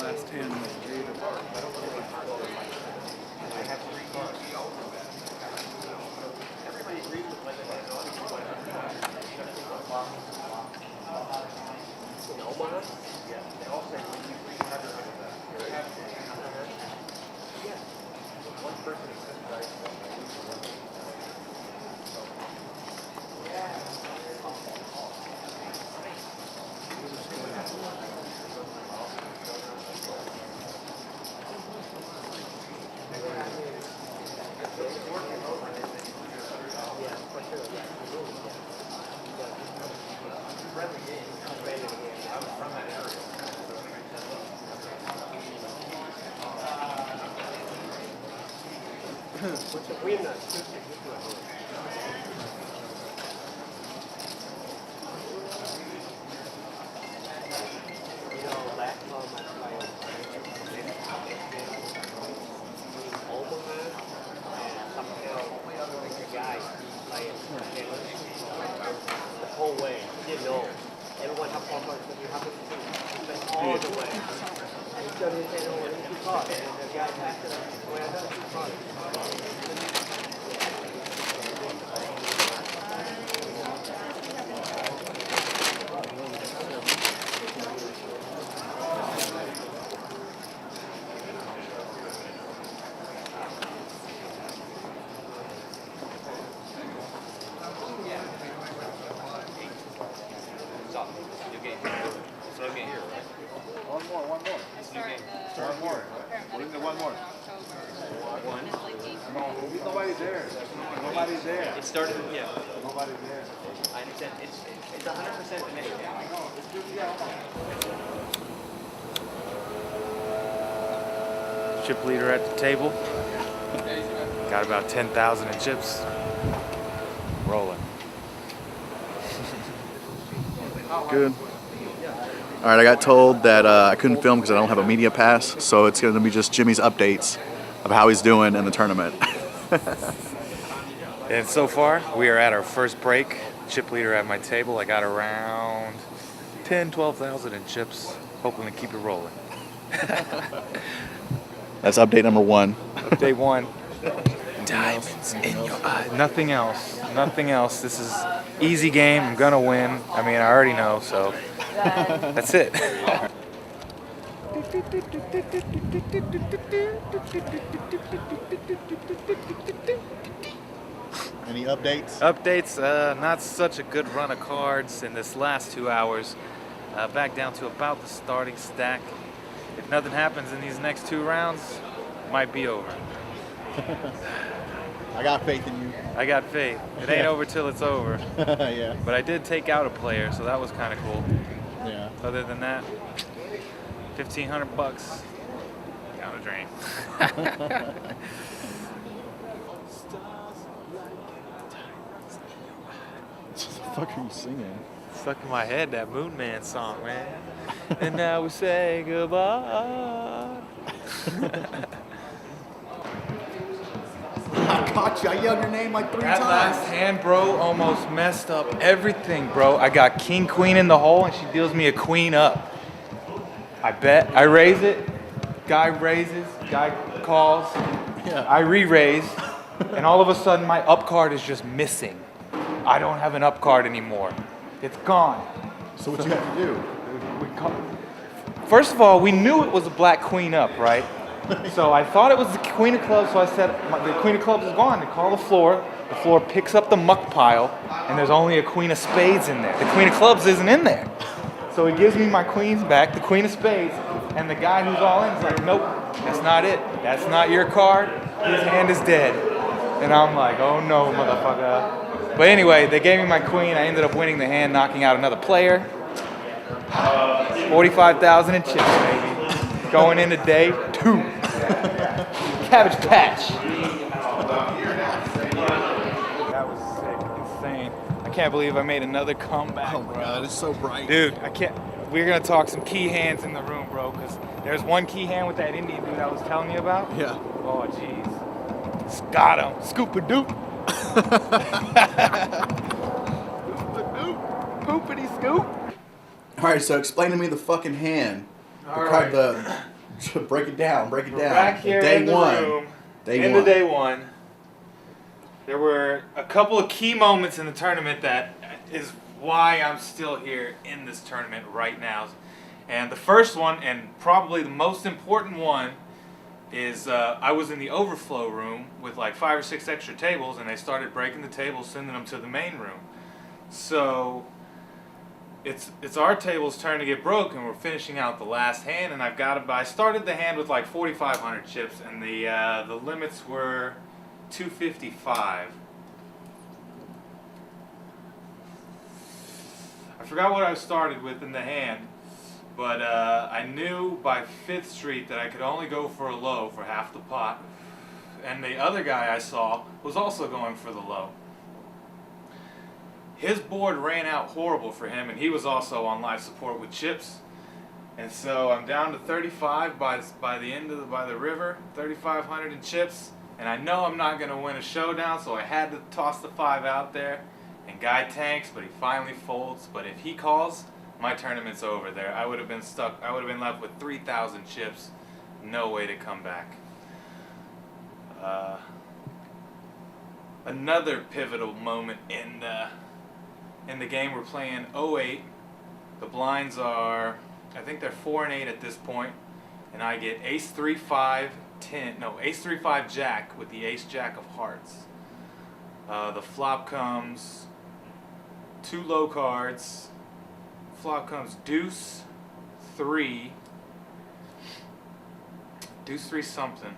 last hand. Nobody's there. Nobody's there. It started, yeah. Nobody's there. I understand. It's 100% initial. Chip leader at the table. Got about 10,000 in chips. Rolling. Good. All right, I got told that I couldn't film because I don't have a media pass, so it's going to be just Jimmy's updates of how he's doing in the tournament. And so far, we are at our first break. Chip leader at my table. I got around 10, 12,000 in chips. Hoping to keep it rolling. That's update number 1. Update 1. Diamonds in your eyes. Nothing else. Nothing else. This is easy game. I'm gonna win. I mean, I already know, so that's it. Any updates? Updates, not such a good run of cards in this last 2 hours. Back down to about the starting stack. If nothing happens in these next 2 rounds, might be over. I got faith in you. I got faith. It ain't over till it's over. Yeah. But I did take out a player, so that was kind of cool. Yeah. Other than that, $1,500 down the drain. What the fuck are you singing? Stuck in my head, that Moon Man song, man. And now we say goodbye. I caught you. I yelled your name like 3 That times. last hand, bro, almost messed up everything, bro. I got king, queen in the hole, and she deals me a queen up. I bet. I raise it. Guy raises. Guy calls. Yeah. I re-raise. And all of a sudden, my up card is just missing. I don't have an up card anymore. It's gone. So what you have to do? First of all, we knew it was a black queen up, right? So I thought it was the queen of clubs, so I said, the queen of clubs is gone. They call the floor picks up the muck pile, and there's only a queen of spades in there. The queen of clubs isn't in there. So he gives me my queens back, the queen of spades, and the guy who's all in is like, nope, that's not it. That's not your card. His hand is dead. And I'm like, oh no, motherfucker. But anyway, they gave me my queen. I ended up winning the hand, knocking out another player. 45,000 in chips, baby. Going into day 2. Cabbage Patch. That was sick, insane. I can't believe I made another comeback. Oh my god, it's so bright. Dude, I can't. We're gonna talk some key hands in the room, bro, because there's one key hand with that Indian dude I was telling you about. Yeah. Oh, jeez. Got him. Scoop-a-doop. Scoop-a-doop. Poopity scoop. All right, so explain to me the fucking hand. All right. Break it down. Break it We're down. back here Day in the one. room. Day Into one. day one. There were a couple of key moments in the tournament that is why I'm still here in this tournament right now. And the first one, and probably the most important one, is I was in the overflow room with like 5 or 6 extra tables, and they started breaking the tables, sending them to the main room. So it's our table's turn to get broke, and we're finishing out the last hand, and I started the hand with like 4,500 chips, and the limits were 255. I forgot what I started with in the hand, but I knew by 5th Street that I could only go for a low for half the pot, and the other guy I saw was also going for the low. His board ran out horrible for him, and he was also on life support with chips. And so I'm down to 35 by the river, 3,500 in chips, and I know I'm not going to win a showdown, so I had to toss the 5 out there. And guy tanks, but he finally folds. But if he calls, my tournament's over there. I would have been stuck. I would have been left with 3,000 chips, no way to come back. Another pivotal moment in the game, we're playing 08. The blinds are, I think they're 4 and 8 at this point, and I get ace 3 5 10. No, ace 3 5 jack with the ace jack of hearts. The flop comes 2 low cards. Flop comes deuce 3 something.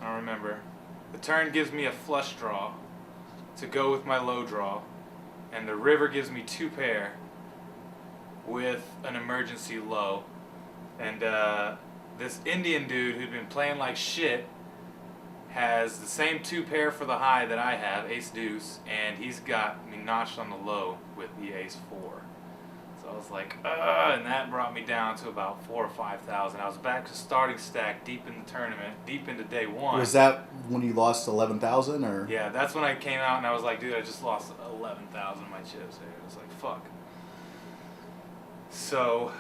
I don't remember. The turn gives me a flush draw to go with my low draw, and the river gives me 2 pair with an emergency low. And this Indian dude who'd been playing like shit has the same 2 pair for the high that I have, ace deuce, and he's got me notched on the low with the ace 4. So I was like, and that brought me down to about 4,000 or 5,000. I was back to starting stack deep in the tournament, deep into day one. Was that when you lost 11,000 or? Yeah, that's when I came out and I was like, dude, I just lost 11,000 of my chips here. It was like, fuck. So,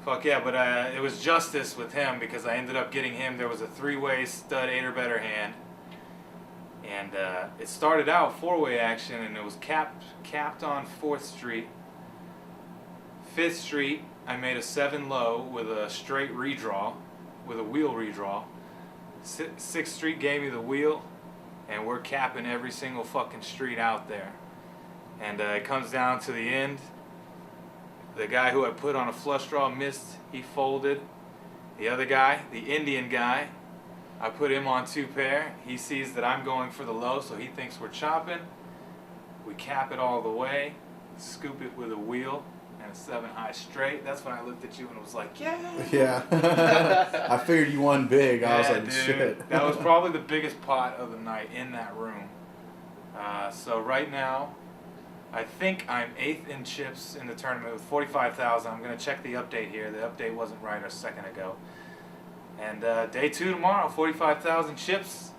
fuck yeah, but it was justice with him because I ended up getting him. There was a 3-way stud 8 or better hand. And it started out 4-way action, and it was capped on 4th Street. 5th Street, I made a 7 low with a straight redraw, with a wheel redraw. 6th Street gave me the wheel, and we're capping every single fucking street out there. And it comes down to the end. The guy who I put on a flush draw missed, he folded. The other guy, the Indian guy, I put him on 2 pair. He sees that I'm going for the low, so he thinks we're chopping. We cap it all the way, scoop it with a wheel and a 7 high straight. That's when I looked at you and was like, yeah. Yeah. I figured you won big. I was like, dude, shit. That was probably the biggest pot of the night in that room. So right now, I think I'm 8th in chips in the tournament with 45,000. I'm going to check the update here. The update wasn't right a second ago. And day 2 tomorrow, 45,000 chips.